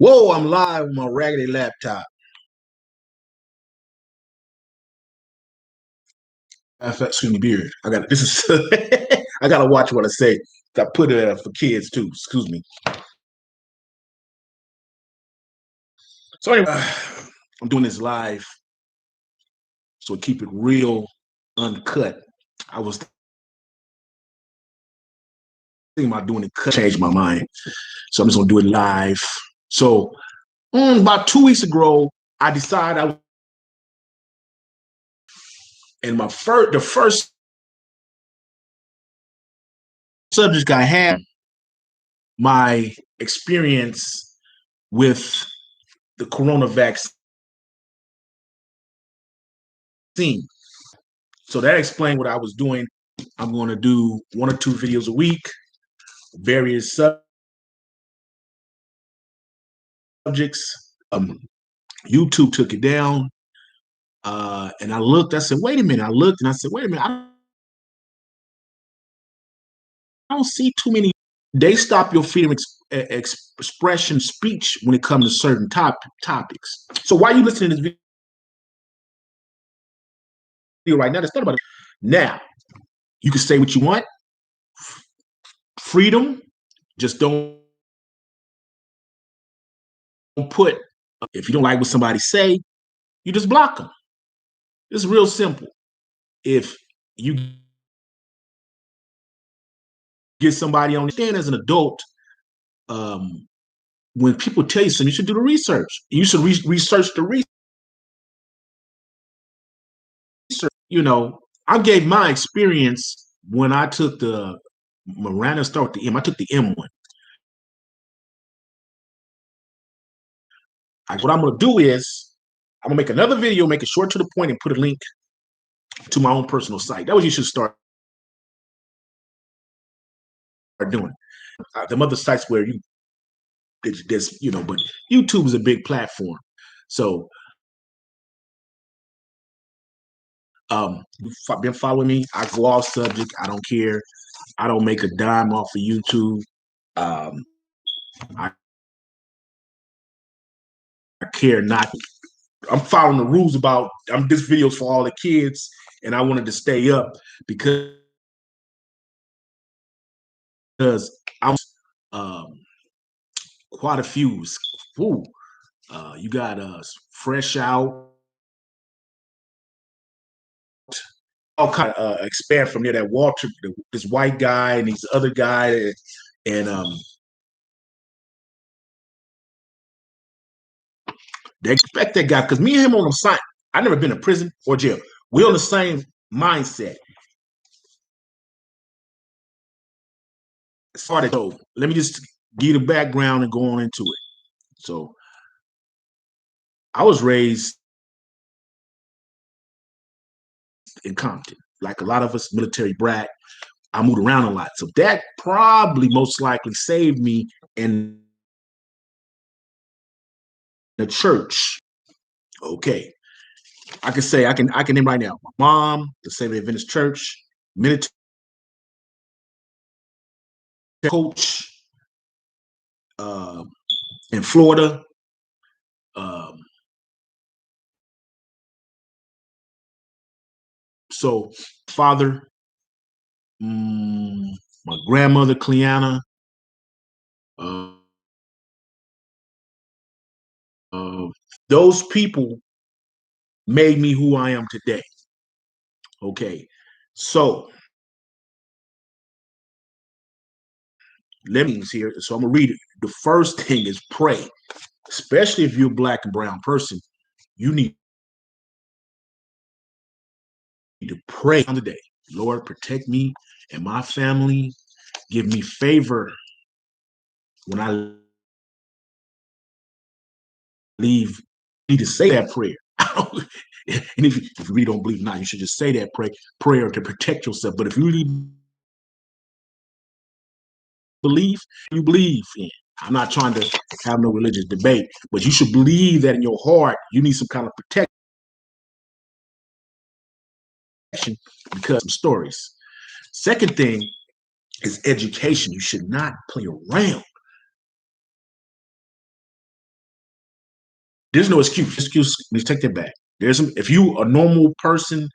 Whoa, I'm live on my raggedy laptop. Excuse me, beard. I got this is I gotta watch what I say. I put it for kids too. Excuse me. So anyway, I'm doing this live, so keep it real, uncut. I was thinking about doing it cut, changed my mind, so I'm just gonna do it live. So about 2 weeks ago, I decided and the first subject I had my experience with the corona vaccine. So that explained what I was doing. I'm going to do 1 or 2 videos a week, various subjects. YouTube took it down. And I looked, I said, wait a minute. I looked and I said, wait a minute. I don't see too many. They stop your freedom expression speech when it comes to certain topics. So why are you listening to this video right now? That's not about it. Now, you can say what you want. Freedom, just don't put, if you don't like what somebody say, you just block them. It's real simple. If you get somebody on the stand as an adult, when people tell you something, you should do the research. You should research the research. You know, I gave my experience when I took the Miranda start the M. I took the M1. What I'm gonna do is I'm gonna make another video, make it short to the point, and put a link to my own personal site. That was you should start doing. Them other sites where there's but YouTube is a big platform. So been following me. I go off subject. I don't care. I don't make a dime off of YouTube. Um, I, I care not. I'm following the rules about. This video's for all the kids, and I wanted to stay up because I'm quite a few. Ooh, you got fresh out. All kind of expand from there. That Walter, this white guy, and these other guy, and they expect that guy because me and him on the side. I never been to prison or jail. We're on the same mindset. So let me just give you the background and go on into it. So I was raised in Compton, like a lot of us, military brat. I moved around a lot, so that probably most likely saved me in the church. Okay, I can say I can name right now. My mom, the Seventh-day Adventist Church, military coach uh, in Florida. Um, so father, my grandmother Cleanna, uh, uh, those people made me who I am today. Okay, so let me here. So I'm gonna read it. The first thing is pray, especially if you're a black and brown person. You need to pray on the day. Lord, protect me and my family. Give me favor when I leave. You need to say that prayer. And if you really don't believe now, you should just say that prayer to protect yourself. But if you really believe, you believe in. I'm not trying to have no religious debate, but you should believe that in your heart you need some kind of protection because of stories. Second thing is education. You should not play around There's no excuse. Excuse. Let's take that back. There's some. If you a normal person,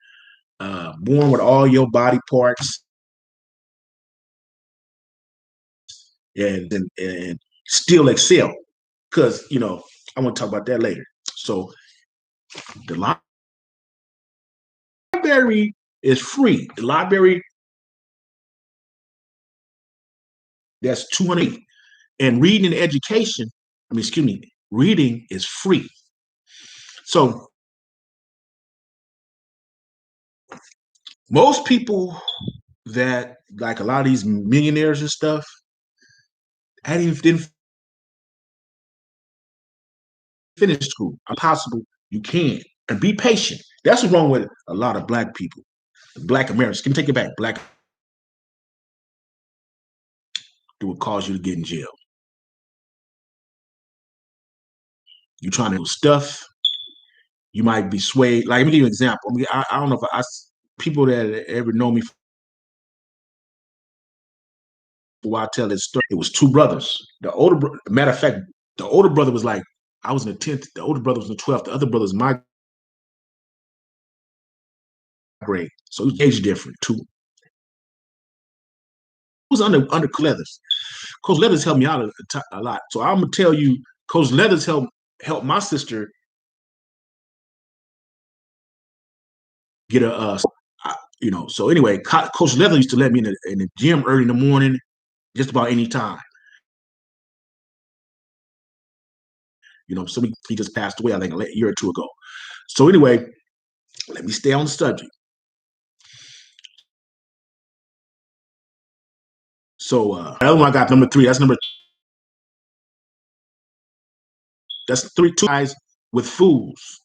born with all your body parts and still excel, because I want to talk about that later. So the library is free. The library that's 200, and reading and education. I mean, excuse me, reading is free. So most people that like a lot of these millionaires and stuff, didn't finish school. Impossible. You can. And be patient. That's what's wrong with a lot of black people. Black Americans. Can take it back. Black it would cause you to get in jail. You trying to do stuff, you might be swayed. Like, let me give you an example. I mean, I don't know if people that ever know me for a while tell this story. It was two brothers. The older, matter of fact, the older brother was like, I was in the 10th. The older brother was in the 12th. The other brother was my grade. So it was age different too. It was under Leathers. Coach Leathers helped me out a lot. So I'm gonna tell you, Coach Leathers helped my sister get a So anyway, Coach Leather used to let me in the gym early in the morning, just about any time. So he just passed away, I think, a year or two ago. So anyway, let me stay on the subject. So the other one I got number 3. That's two guys with fools.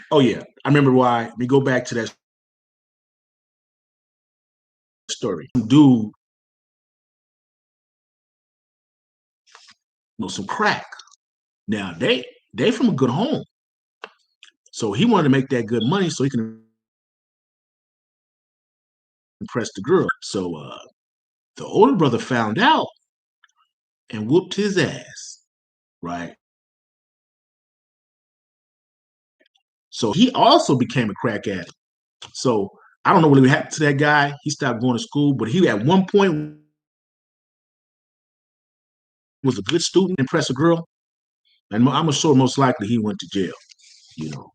Oh yeah, I remember why. Let me go back to that story. Dude, some crack. Now they from a good home, so he wanted to make that good money so he can impress the girl. So the older brother found out and whooped his ass, right? So he also became a crack addict. So I don't know what happened to that guy. He stopped going to school, but he at one point was a good student, impressed a girl, and I'm sure most likely he went to jail.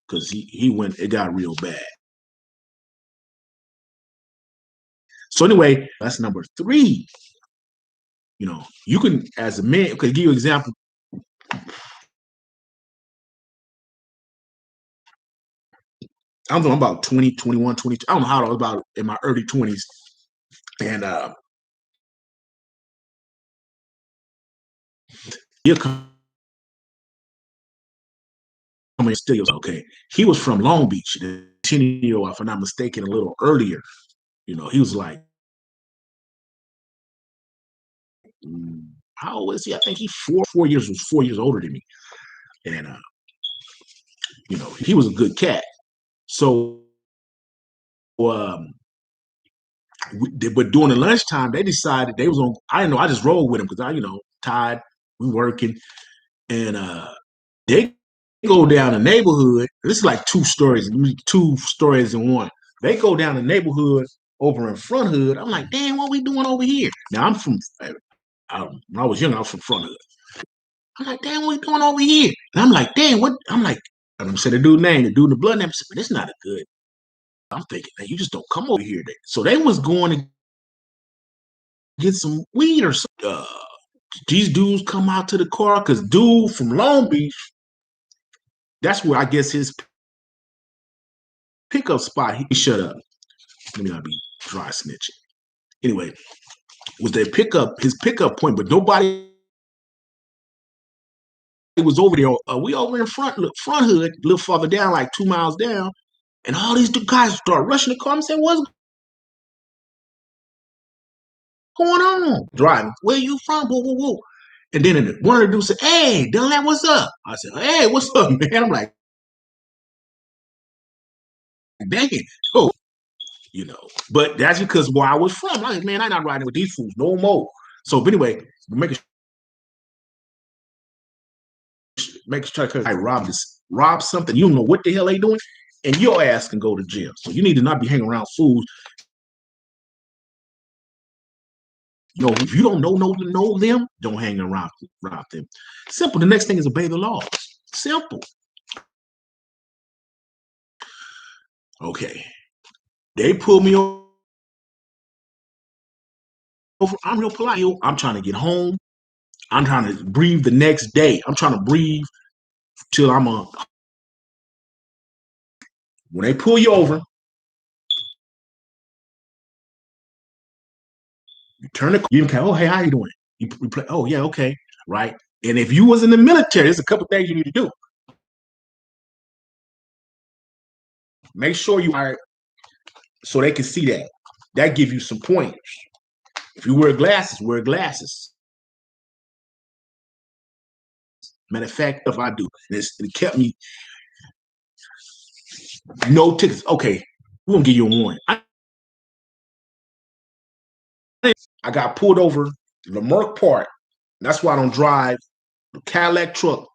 Because he went, it got real bad. So anyway, that's number 3. You can, as a man, could give you an example. I'm about 20, 21, 22. I don't know how I was about in my early 20s. And he'll come and still, okay. He was from Long Beach, the Centennial, if I'm not mistaken, a little earlier. He was like, how old is he? I think he 4 years older than me. And he was a good cat. So but during the lunchtime, they decided they was on. I didn't know. I just rolled with them because tired. We working, and they go down the neighborhood. This is like two stories in one. They go down the neighborhood over in Front Hood. I'm like, damn, what we doing over here? Now I'm from. When I was young, I was from Front Hood. I'm like, damn, what we doing over here? And I'm like, damn, what? I'm like, I'm saying the dude name, the dude in the blood name. But it's not a good. I'm thinking, man, you just don't come over here. So they was going to get some weed or something. These dudes come out to the car because dude from Long Beach, that's where I guess his pickup spot. He shut up. Let me not be dry snitching. Anyway, was his pickup point, but nobody was over there. We over in front hood, a little farther down, like 2 miles down, and all these guys start rushing the car and saying, "What's going on?" Driving. Where you from? Whoa, whoa, whoa. And then one of the dudes said, "Hey, Dylan, what's up?" I said, "Hey, what's up, man?" I'm like, "Dang it, oh, you know." But that's because where I was from. I'm like, man, I'm not riding with these fools no more. So, but anyway, making make sure I rob something. You don't know what the hell they doing, and your ass can go to jail. So you need to not be hanging around fools. You know, if you don't know them, don't hang around rob them. Simple. The next thing is obey the laws. Simple. Okay. They pull me over. I'm real polite. I'm trying to get home. I'm trying to breathe the next day. I'm trying to breathe till I'm a. When they pull you over, you turn the. You can. Oh, hey, how you doing? You play. Oh, yeah, okay, right. And if you was in the military, there's a couple things you need to do. Make sure you are so they can see that. That gives you some pointers. If you wear glasses, wear glasses. Matter of fact, if I do, it kept me no tickets. Okay, we're gonna give you a warning. I got pulled over Leimert Park. That's why I don't drive a Cadillac truck.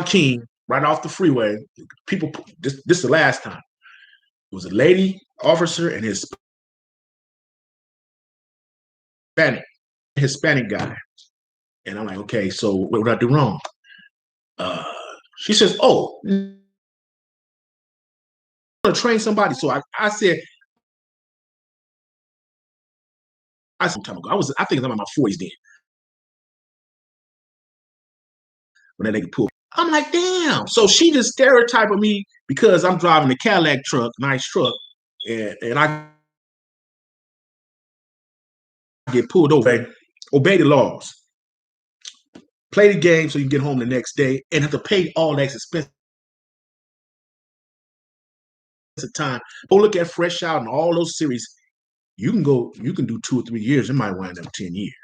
King, right off the freeway. People, this is the last time. It was a lady officer and his Hispanic guy. And I'm like, okay, so what did I do wrong? She says, oh, I'm gonna train somebody. So I said, some time ago. I think I'm in my 40s then. When that nigga pulled. I'm like, damn. So she just stereotyping me because I'm driving a Cadillac truck, nice truck, and I get pulled over. Obey the laws. Play the game so you can get home the next day and have to pay all that expensive time. Go look at Fresh Out and all those series. You can do 2 or 3 years. It might wind up 10 years.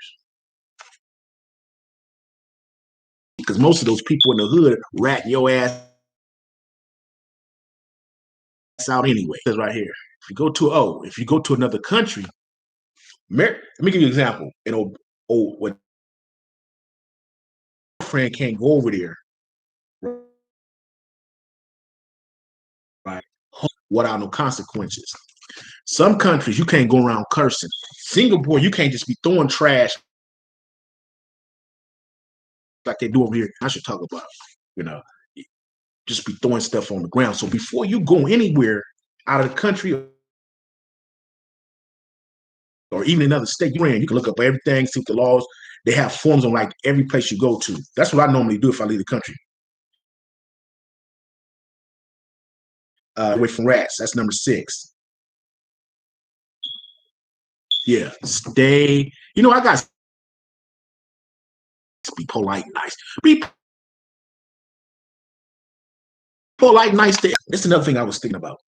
Because most of those people in the hood rat your ass out anyway. That's right here. If you go to another country, let me give you an example. What friend can't go over there, right? Without no consequences. Some countries you can't go around cursing. Singapore, you can't just be throwing trash like they do over here. I should talk about, you know, just be throwing stuff on the ground. So before you go anywhere out of the country or even another state you're in, you can look up everything, see the laws. They have forms on like every place you go to. That's what I normally do if I leave the country. Away from rats. That's number 6. Yeah, stay. I got to be polite, nice. Be polite, nice. That's another thing I was thinking about.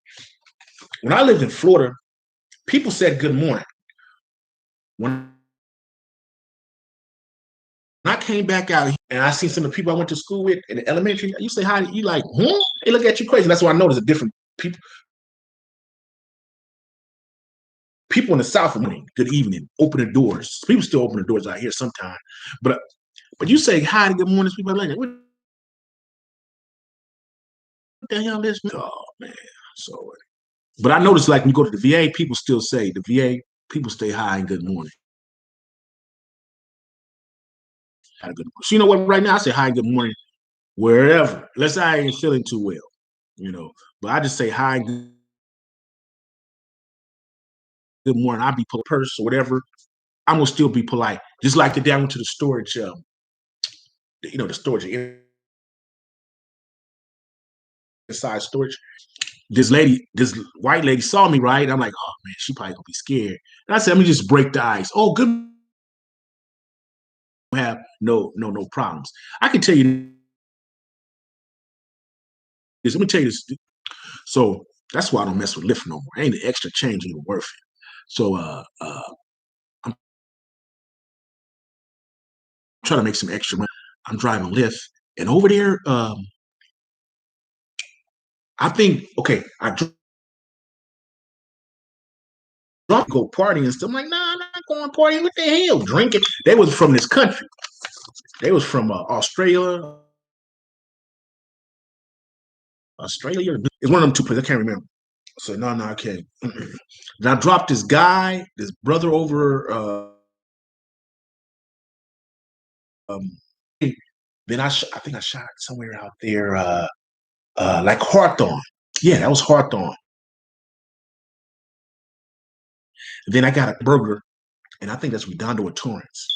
When I lived in Florida, people said good morning. When I came back out here and I seen some of the people I went to school with in the elementary, you say hi, you like, They look at you crazy. That's why I noticed a different people. People in the South morning, good evening, open the doors. People still open the doors out here sometimes. But you say hi and good morning, people are like, what the hell is this? Oh man. So but I noticed like when you go to the VA, people still say the VA, people stay hi and good morning. So you know what? Right now I say hi and good morning wherever. Unless I ain't feeling too well. But I just say hi and good morning. I'll be purse or whatever. I'm gonna still be polite. Just like the day I went to the storage, the storage inside storage. This white lady saw me, right? I'm like, oh man, she probably gonna be scared. And I said, let me just break the ice. Oh, good. Have no problems. I can tell you this. Let me tell you this. So that's why I don't mess with Lyft no more. Ain't the extra change even worth it. So I'm trying to make some extra money. I'm driving Lyft, and over there, I think okay, I go partying and stuff. I'm like, nah, I'm not going partying. What the hell? Drinking. They was from this country. They was from Australia. Australia. It's one of them two places. I can't remember. So no, I can't. And I dropped this guy, this brother over. Um, then I think I shot somewhere out there, like Hawthorne. Yeah, that was Hawthorne. Then I got a burger, and I think that's Redondo or Torrance.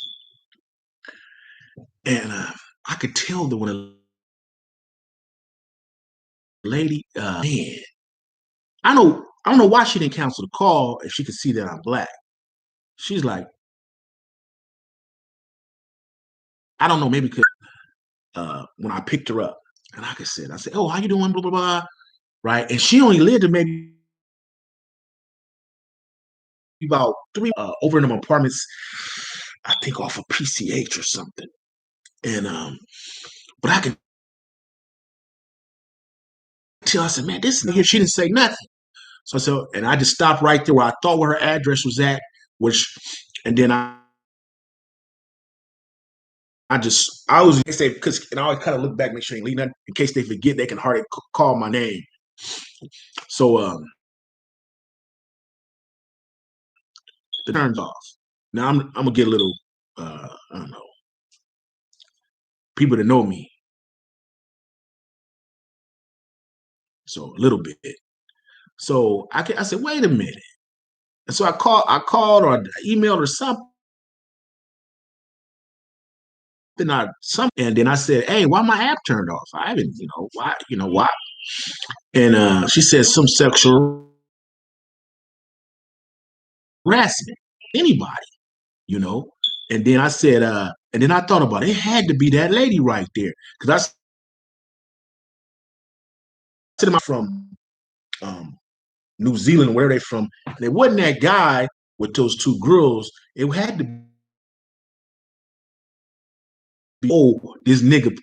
And I could tell that when a lady, man, I don't know why she didn't cancel the call if she could see that I'm black. She's like, I don't know, maybe because when I picked her up, and like I said, oh, how you doing? Blah blah blah. Right, and she only lived in maybe about three over in them apartments, I think off of PCH or something. And but I can tell. I said, man, this nigga, she didn't say nothing. So I said, and I just stopped right there where I thought where her address was at, which, and then I was say because and I always kind of look back, make sure ain't leave nothing in case they forget they can hardly call my name. So the turns off. Now I'm gonna get a little I don't know, people that know me. So a little bit. So I said, wait a minute. And so I called or emailed or something. And then I said, hey, why my app turned off? I haven't, why? And she said some sexual harassment, anybody, you know. And then I said, and then I thought about it. It had to be that lady right there. Because I said, I'm from New Zealand, where they from. And it wasn't that guy with those two girls. It had to be, oh, this nigga,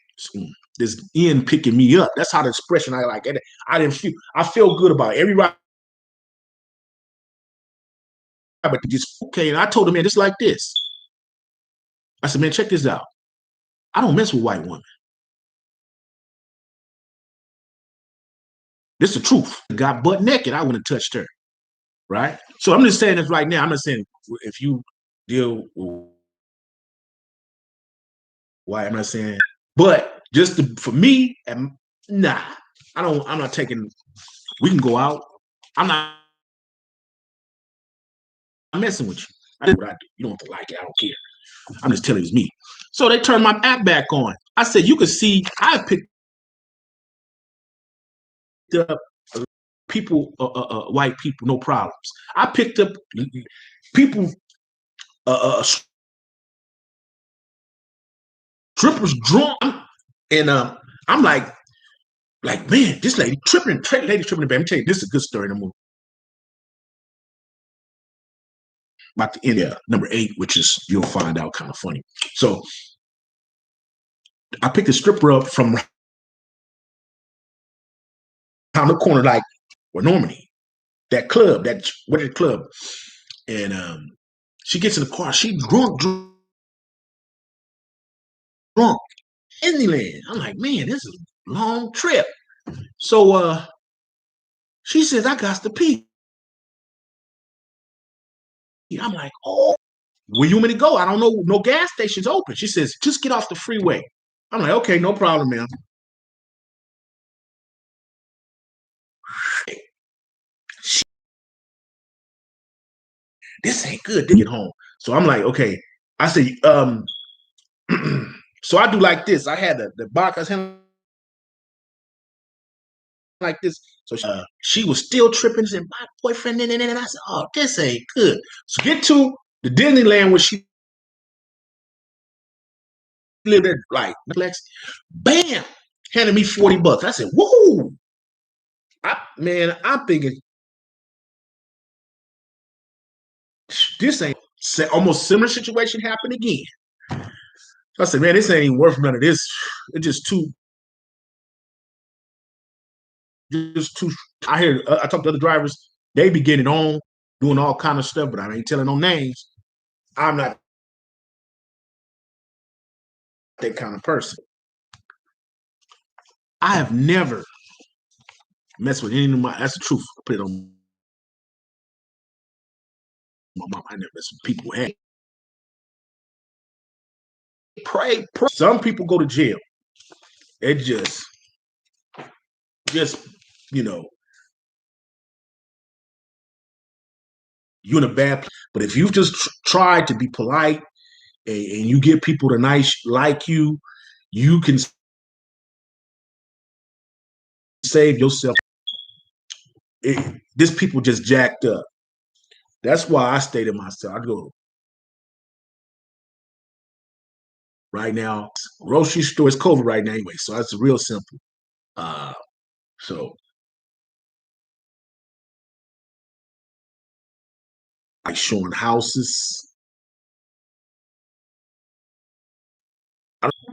this Ian picking me up. That's how the expression I like it. I feel good about everybody. But just okay. And I told him, man, just like this. I said, man, check this out. I don't mess with white women. This is the truth. Got butt naked, I wouldn't have touched her. Right? So I'm just saying this right now. I'm not saying if you deal with white, I'm not saying, but just for me, nah, I'm not taking, we can go out. I'm not messing with you. I do what I do. You don't have to like it. I don't care. I'm just telling you it's me. So they turned my app back on. I said, you can see I picked up people, white people, no problems. I picked up people, strippers drunk, and I'm like man, this lady tripping, lady tripping. Let me tell you, this is a good story in the movie about the end of number 8, which is you'll find out kind of funny. So I picked a stripper up from around the corner, like where Normandy, that club, that what is the club, and she gets in the car, she drunk, Disneyland. I'm like, man, this is a long trip. So she says, I got to pee. I'm like, oh, where you want me to go? I don't know, no gas station's open. She says, just get off the freeway. I'm like, okay, no problem, man. This ain't good to get home. So I'm like, okay. I said, so I do like this. I had the box, I was handling like this. So she was still tripping. She said, my boyfriend, and I said, oh, this ain't good. So get to the Disneyland where she lived at, like, bam, handed me $40. I said, woohoo. Man, I'm thinking, this ain't almost similar situation happened again. I said, man, this ain't even worth none of this. It's just too. I hear. I talk to other drivers. They be getting on. doing all kind of stuff, but I ain't telling no names. I'm not that kind of person. I have never messed with any of my. That's the truth. I put it on my mom. I never messed with people who had pray. Some people go to jail. It just you know, you're in a bad place. But if you just try to be polite and you get people to nice like you can save yourself. This people just jacked up. That's why I stay to myself. I go right now. Grocery store is COVID right now anyway, so that's real simple. Uh, so like showing houses.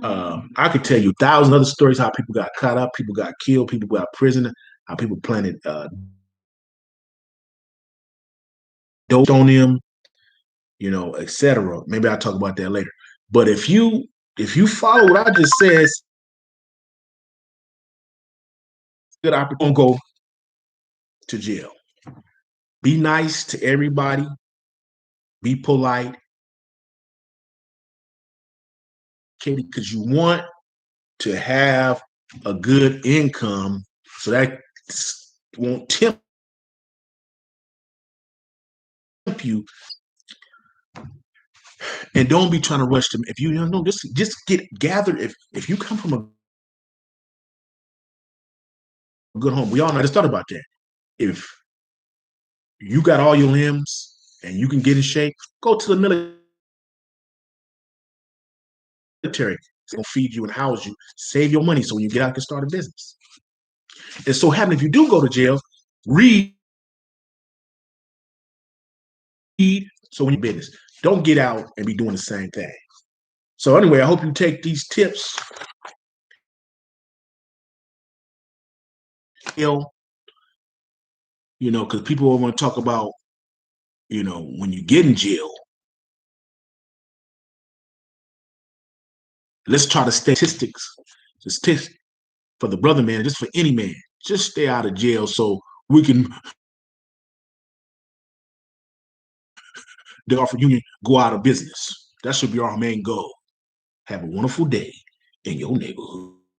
I could tell you 1,000 other stories how people got caught up, people got killed, people got prison, how people planted dope on them, etc. Maybe I'll talk about that later. But if you follow what I just said, good opportunity to go to jail. Be nice to everybody. Be polite, Katie, because you want to have a good income, so that won't tempt you. And don't be trying to rush them. If you don't know, just get gathered. If you come from a good home, we all know. I just thought about that. If you got all your limbs and you can get in shape, go to the military. It's gonna feed you and house you. Save your money so when you get out, you can start a business. And so, having if you do go to jail, read. So when you business, don't get out and be doing the same thing. So anyway, I hope you take these tips. Because people want to talk about, when you get in jail, let's try to statistics. Just for the brother man, just for any man, just stay out of jail so we can the offer union go out of business. That should be our main goal. Have a wonderful day in your neighborhood.